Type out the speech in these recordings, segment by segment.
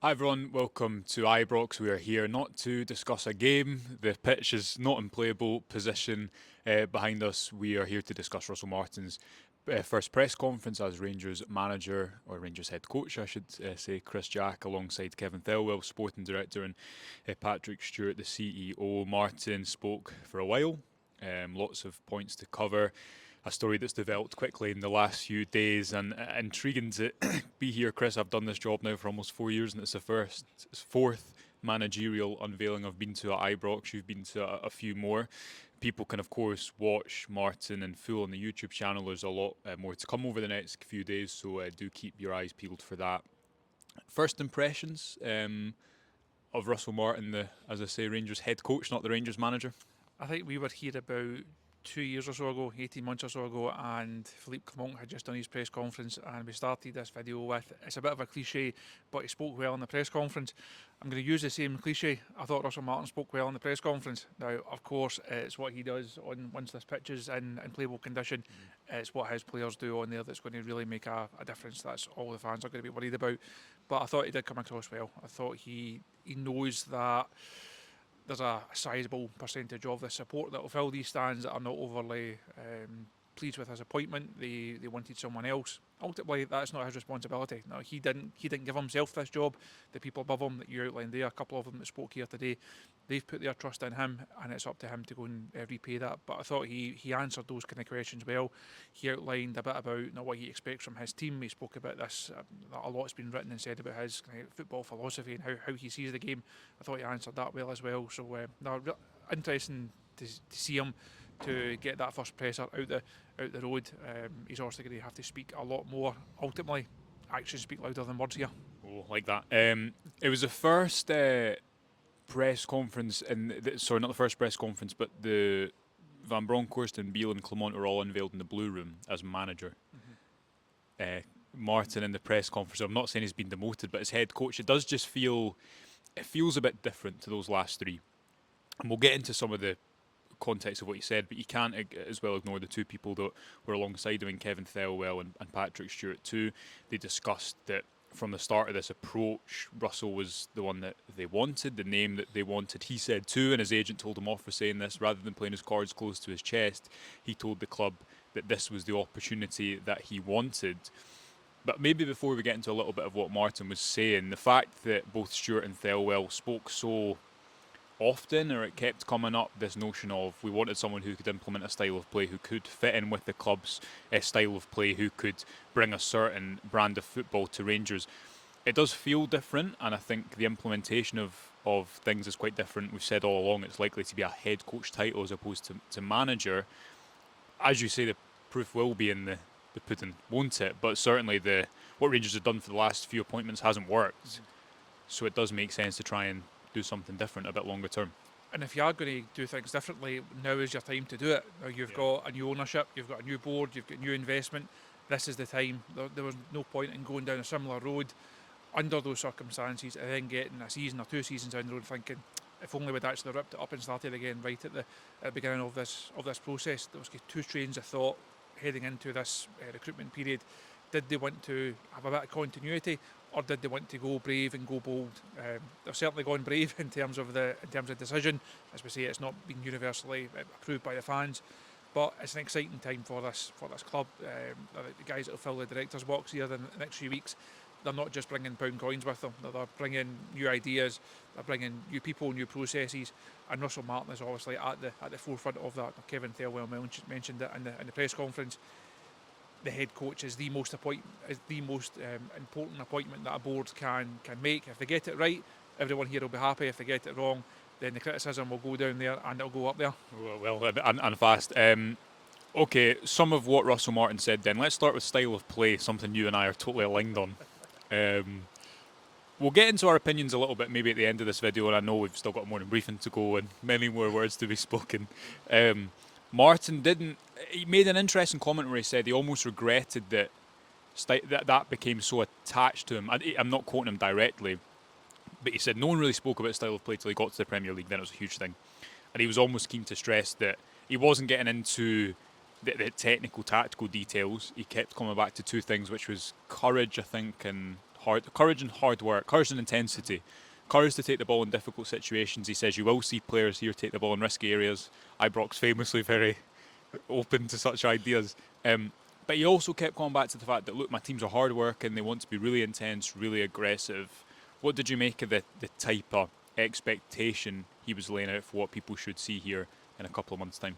Hi everyone, welcome to Ibrox. We are here not to discuss a game. The pitch is not in playable position behind us. We are here to discuss Russell Martin's first press conference as Rangers manager, or Rangers head coach, I should say, Chris Jack, alongside Kevin Fewell, sporting director, and Patrick Stewart, the CEO. Martin spoke for a while, lots of points to cover. A story that's developed quickly in the last few days, and intriguing to be here, Chris. I've done this job now for almost 4 years, and it's fourth managerial unveiling I've been to at Ibrox. You've been to a few more. People can, of course, watch Martin in full on the YouTube channel. There's a lot more to come over the next few days, so do keep your eyes peeled for that. First impressions of Russell Martin, as I say, Rangers head coach, not the Rangers manager. I think we were here about 2 years or so ago, 18 months or so ago, and Philippe Clement had just done his press conference, and we started this video with, it's a bit of a cliche, but he spoke well in the press conference. I'm going to use the same cliche. I thought Russell Martin spoke well in the press conference. Now, of course, it's what he does once this pitch is in playable condition. It's what his players do on there that's going to really make a difference. That's all the fans are going to be worried about. But I thought he did come across well. I thought he knows that there's a sizable percentage of the support that will fill these stands that are not overly pleased with his appointment. They wanted someone else. Ultimately, that's not his responsibility. No, he didn't give himself this job. The people above him that you outlined there, a couple of them that spoke here today, they've put their trust in him, and it's up to him to go and repay that. But I thought he answered those kind of questions well. He outlined a bit about what he expects from his team. He spoke about this. A lot's been written and said about his kind of football philosophy and how he sees the game. I thought he answered that well as well. So interesting to see him to get that first presser out the road. He's obviously going to have to speak a lot more. Ultimately, actions speak louder than words here. Oh, like that. It was the first press conference, sorry, not the first press conference, but the Van Bronckhorst and Beale and Clement were all unveiled in the Blue Room as manager. Martin in the press conference, I'm not saying he's been demoted, but as head coach, it feels a bit different to those last three. And we'll get into some of the context of what he said, but you can't as well ignore the two people that were alongside him, and Kevin Thelwell and Patrick Stewart too. They discussed that from the start of this approach, Russell was the one that they wanted, the name that they wanted. He said too, and his agent told him off for saying this, rather than playing his cards close to his chest, he told the club that this was the opportunity that he wanted. But maybe before we get into a little bit of what Martin was saying, the fact that both Stewart and Thelwell spoke so often, or it kept coming up, this notion of we wanted someone who could implement a style of play, who could fit in with the club's style of play, who could bring a certain brand of football to Rangers. It does feel different, and I think the implementation of things is quite different. We've said all along it's likely to be a head coach title as opposed to manager. As you say, the proof will be in the pudding, won't it? But certainly what Rangers have done for the last few appointments hasn't worked. So it does make sense to try and do something different a bit longer term. And if you are going to do things differently, now is your time to do it. Now you've got a new ownership, you've got a new board, you've got new investment. This is the time. There was no point in going down a similar road under those circumstances and then getting a season or 2 seasons down the road thinking, if only we'd actually ripped it up and started again right at the beginning of this process. There was two trains of thought heading into this recruitment period. Did they want to have a bit of continuity, or did they want to go brave and go bold? They've certainly gone brave in terms of decision. As we say, it's not been universally approved by the fans, but it's an exciting time for this club. The guys that will fill the director's box here in the next few weeks, they're not just bringing pound coins with them. They're bringing new ideas. They're bringing new people, new processes. And Russell Martin is obviously at the forefront of that. Kevin Thelwell mentioned it in the press conference. The head coach is the most important appointment that a board can make. If they get it right, everyone here will be happy. If they get it wrong, then the criticism will go down there and it'll go up there. Well, and fast. Okay, some of what Russell Martin said then. Let's start with style of play, something you and I are totally aligned on. We'll get into our opinions a little bit maybe at the end of this video, and I know we've still got a morning briefing to go and many more words to be spoken. Martin he made an interesting comment where he said he almost regretted that became so attached to him. I'm not quoting him directly, but he said no one really spoke about style of play till he got to the Premier League, then it was a huge thing. And he was almost keen to stress that he wasn't getting into the technical, tactical details. He kept coming back to two things, which was courage, I think, and courage and hard work, courage and intensity, courage to take the ball in difficult situations. He says you will see players here take the ball in risky areas. Ibrox famously very open to such ideas. But he also kept going back to the fact that, look, my teams are hard work and they want to be really intense, really aggressive. What did you make of the type of expectation he was laying out for what people should see here in a couple of months' time?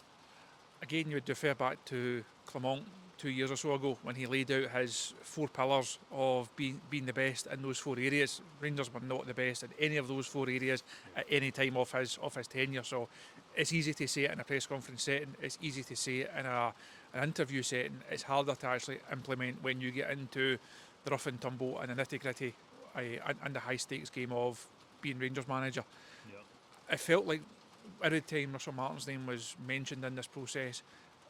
Again, you would refer back to Clement 2 years or so ago when he laid out his 4 pillars of being the best in those 4 areas. Rangers were not the best in any of those 4 areas at any time of his tenure. So it's easy to say it in a press conference setting. It's easy to say it in an interview setting. It's harder to actually implement when you get into the rough and tumble and the nitty gritty and the high stakes game of being Rangers manager. Yeah. It felt like every time Russell Martin's name was mentioned in this process,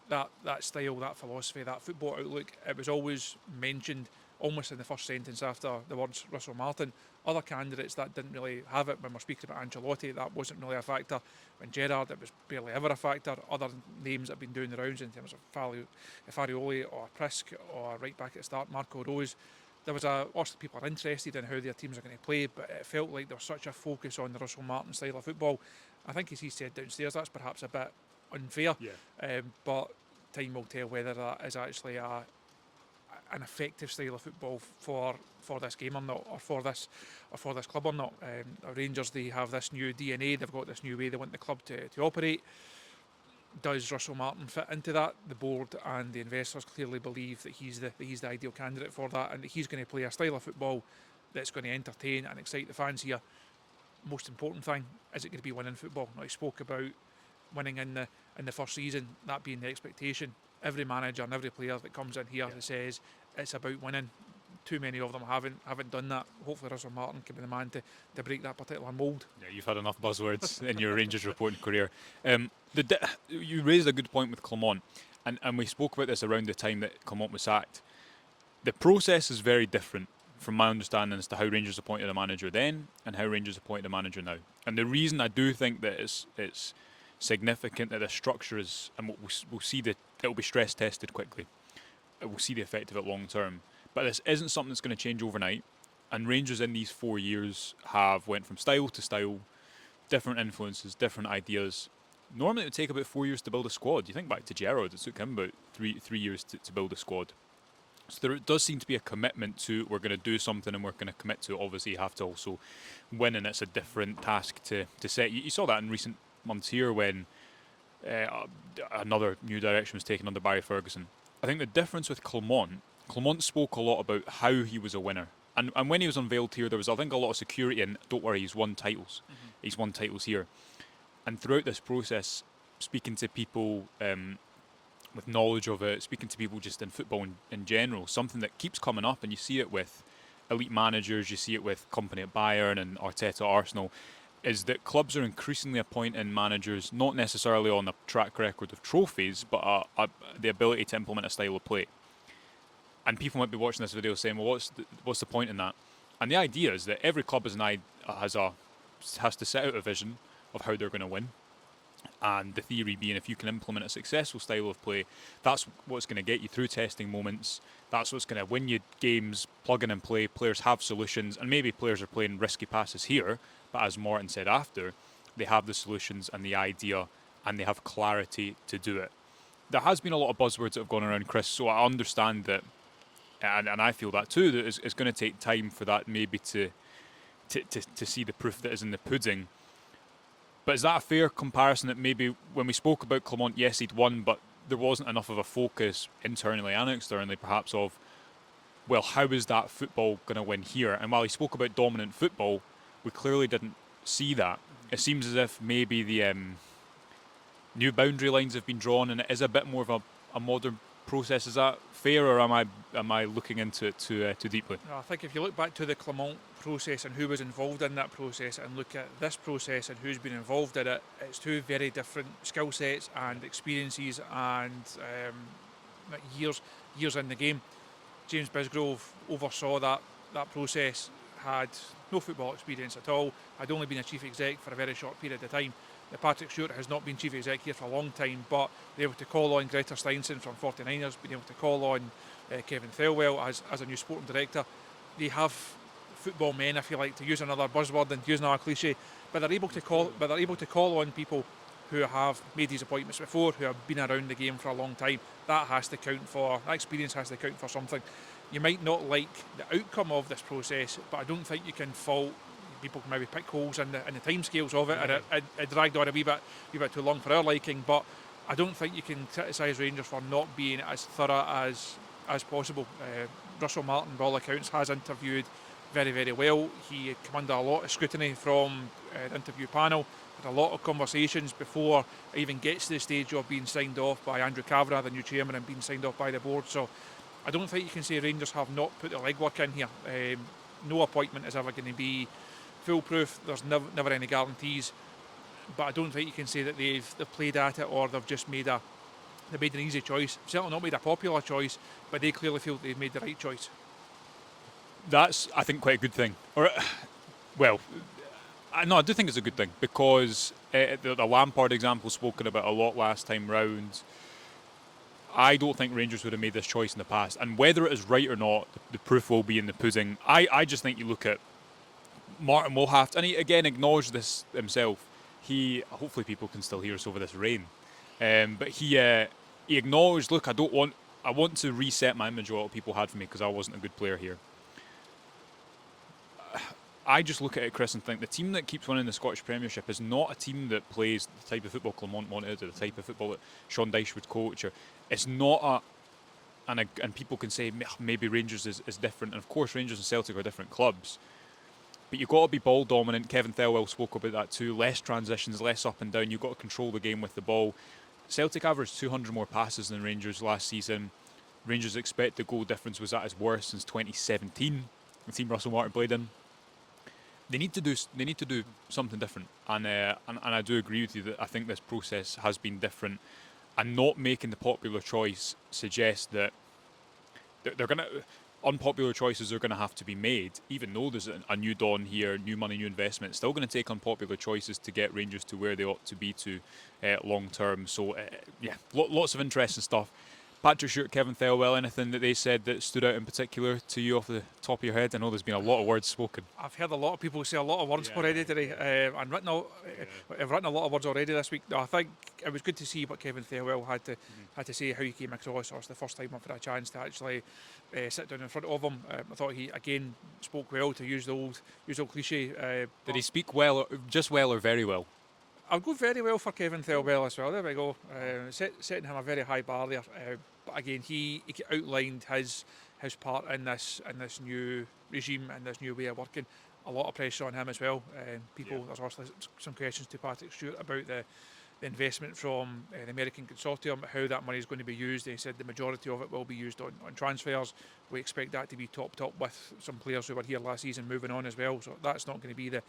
that style, that philosophy, that football outlook, it was always mentioned almost in the first sentence after the words Russell Martin. Other candidates that didn't really have it. When we're speaking about Ancelotti, that wasn't really a factor. When Gerrard, it was barely ever a factor. Other names that have been doing the rounds in terms of Farioli or Prisk or right back at the start, Marco Rose. There was also people are interested in how their teams are going to play, but it felt like there was such a focus on the Russell Martin style of football. I think as he said downstairs, that's perhaps a bit unfair, but time will tell whether that is actually an effective style of football for this game or not, or for this club or not. Rangers, they have this new DNA, they've got this new way they want the club to operate. Does Russell Martin fit into that? The board and the investors clearly believe that he's the ideal candidate for that, and that he's going to play a style of football that's going to entertain and excite the fans here. Most important thing, is it going to be winning football? Now, he spoke about winning in the first season, that being the expectation. Every manager and every player that comes in here that says it's about winning, too many of them haven't done that. Hopefully Russell Martin can be the man to break that particular mould. Yeah, you've had enough buzzwords in your Rangers reporting career. You raised a good point with Clement, and we spoke about this around the time that Clement was sacked. The process is very different from my understanding as to how Rangers appointed a manager then and how Rangers appointed a manager now. And the reason I do think that it's significant that the structure is, and we'll see that it'll be stress tested quickly. We'll see the effect of it long term. But this isn't something that's going to change overnight. And Rangers in these 4 years have went from style to style, different influences, different ideas. Normally it would take about 4 years to build a squad. You think back to Gerrard, it took him about three years to build a squad. So there does seem to be a commitment to, we're going to do something and we're going to commit to it. Obviously you have to also win, and it's a different task to set. You saw that in recent months here when another new direction was taken under Barry Ferguson. I think the difference with Clement spoke a lot about how he was a winner. And when he was unveiled here, there was, I think, a lot of security in, don't worry, he's won titles. Mm-hmm. He's won titles here. And throughout this process, speaking to people with knowledge of it, speaking to people just in football in general, something that keeps coming up, and you see it with elite managers, you see it with Company at Bayern and Arteta at Arsenal, is that clubs are increasingly appointing managers not necessarily on a track record of trophies, but the ability to implement a style of play. And people might be watching this video saying, well, what's the point in that? And the idea is that every club has to set out a vision of how they're going to win. And the theory being, if you can implement a successful style of play, that's what's going to get you through testing moments. That's what's going to win you games, plug in and play. Players have solutions, and maybe players are playing risky passes here, but as Morton said after, they have the solutions and the idea, and they have clarity to do it. There has been a lot of buzzwords that have gone around, Chris, so I understand that, and I feel that too, that it's going to take time for that maybe to see the proof that is in the pudding. But is that a fair comparison that maybe when we spoke about Clement, yes, he'd won, but there wasn't enough of a focus internally and externally perhaps of, well, how is that football going to win here? And while he spoke about dominant football, we clearly didn't see that. It seems as if maybe the new boundary lines have been drawn and it is a bit more of a modern process. Is that fair, or am I looking into it too deeply? No, I think if you look back to the Clement process and who was involved in that process, and look at this process and who's been involved in it, it's two very different skill sets and experiences and years in the game. James Bisgrove oversaw that process, had no football experience at all, had only been a chief exec for a very short period of time. Patrick Stewart has not been chief exec here for a long time, but they're able to call on Greta Steinson from 49ers, been able to call on Kevin Fewell as a new sporting director. They have football men, if you like, to use another buzzword and use another cliche, but they're able to call on people who have made these appointments before, who have been around the game for a long time. That experience has to count for something. You might not like the outcome of this process, but I don't think you can fault people. Can maybe pick holes in the timescales of it, and it dragged on a wee bit too long for our liking. But I don't think you can criticise Rangers for not being as thorough as possible. Russell Martin, by all accounts, has interviewed very, very well. He came under a lot of scrutiny from the interview panel, had a lot of conversations before it even gets to the stage of being signed off by Andrew Cavra, the new chairman, and being signed off by the board. So I don't think you can say Rangers have not put the legwork in here. No appointment is ever going to be foolproof. There's never any guarantees, but I don't think you can say that they've played at it or they've just made an easy choice. Certainly not made a popular choice, but they clearly feel they've made the right choice. That's, I think, quite a good thing. Or, well, no, I do think it's a good thing because the Lampard example spoken about a lot last time round. I don't think Rangers would have made this choice in the past, and whether it is right or not, the proof will be in the pudding. I just think you look at Martin will have to, and he again acknowledged this himself. Hopefully people can still hear us over this rain, but he acknowledged, look, I want to reset my image of what people had for me because I wasn't a good player here. I just look at it, Chris, and think the team that keeps winning the Scottish Premiership is not a team that plays the type of football Clement wanted, or the type of football that Sean Dyche would coach. Or it's not and people can say maybe Rangers is different, and of course Rangers and Celtic are different clubs. But you've got to be ball dominant. Kevin Thelwell spoke about that too. Less transitions, less up and down. You've got to control the game with the ball. Celtic averaged 200 more passes than Rangers last season. Rangers' expected goal difference was at its worst since 2017. The team Russell Martin played in. They need to do something different, and I do agree with you that I think this process has been different, and not making the popular choice suggests that they're going to. Unpopular choices are going to have to be made, even though there's a new dawn here, new money, new investment. It's still going to take unpopular choices to get Rangers to where they ought to be to long term. So lots of interesting stuff. Patrick Stewart, Kevin Thelwell, anything that they said that stood out in particular to you off the top of your head? I know there's been a lot of words spoken. I've heard a lot of people say a lot of words already today, and I've written a lot of words already this week. No, I think it was good to see what Kevin Thelwell had to say, how he came across. It was the first time I've had a chance to actually sit down in front of him. I thought he again spoke well, to use the old cliche. Did he speak well, just well, or very well? I'll go very well for Kevin Thelwell as well. There we go. Setting him a very high bar there. But again, he outlined his part in this new regime and this new way of working. A lot of pressure on him as well. There's also some questions to Patrick Stewart about the investment from the American consortium, how that money is going to be used. They said the majority of it will be used on transfers. We expect that to be topped up with some players who were here last season moving on as well. So that's not going to be the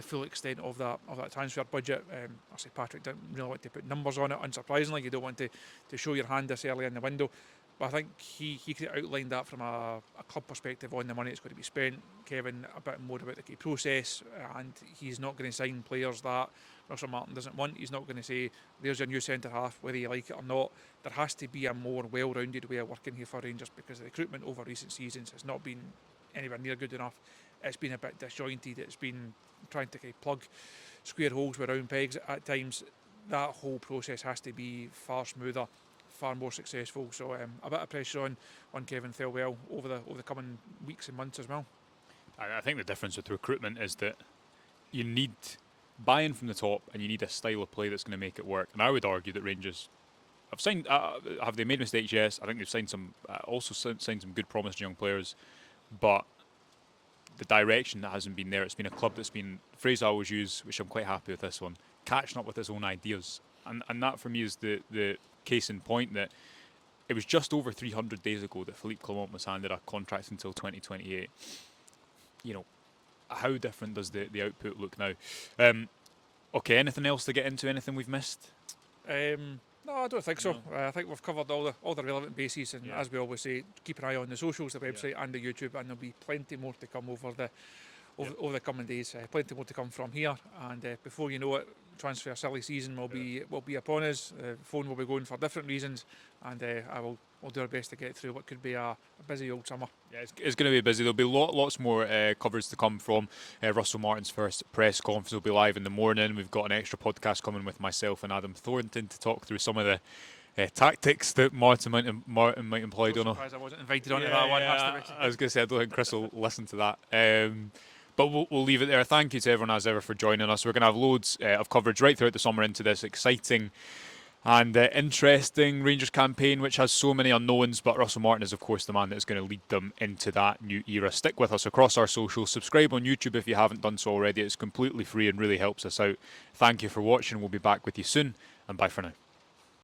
full extent of that transfer budget. I say Patrick didn't really want to put numbers on it. Unsurprisingly, you don't want to show your hand this early in the window. But I think he could outline that from a club perspective on the money that's going to be spent. Kevin a bit more about the key process, and he's not going to sign players that Russell Martin doesn't want. He's not going to say, there's your new centre half, whether you like it or not. There has to be a more well-rounded way of working here for Rangers, because the recruitment over recent seasons has not been anywhere near good enough. It's been a bit disjointed. It's been trying to plug square holes with round pegs at times. That whole process has to be far smoother, far more successful. So a bit of pressure on Kevin Thelwell over the coming weeks and months as well. I think the difference with recruitment is that you need buy-in from the top, and you need a style of play that's going to make it work. And I would argue that Rangers have signed. Have they made mistakes? Yes. I think they've signed some. Signed some good, promising young players, but the direction that hasn't been there. It's been a club that's been, the phrase I always use, which I'm quite happy with this one, catching up with its own ideas. And that for me is the case in point that it was just over 300 days ago that Philippe Clement was handed a contract until 2028. You know, how different does the output look now? Okay, anything else to get into? Anything we've missed? No, I don't think so. No. I think we've covered all the relevant bases, and as we always say, keep an eye on the socials, the website and the YouTube, and there'll be plenty more to come over the coming days. Plenty more to come from here, and before you know it, transfer silly season will be upon us. The phone will be going for different reasons, and I will we'll do our best to get through what could be a busy old summer. Yeah, it's going to be busy. There'll be lots more coverage to come from Russell Martin's first press conference. Will be live in the morning. We've got an extra podcast coming with myself and Adam Thornton to talk through some of the tactics that Martin might employ. So Don't know. surprised I wasn't invited onto that one. Has to be. I was going to say I don't think Chris will listen to that. But we'll leave it there. Thank you to everyone as ever for joining us. We're going to have loads of coverage right throughout the summer into this exciting and interesting Rangers campaign, which has so many unknowns, but Russell Martin is of course the man that is going to lead them into that new era. Stick with us across our socials. Subscribe on YouTube if you haven't done so already. It's completely free and really helps us out. Thank you for watching. We'll be back with you soon, and bye for now.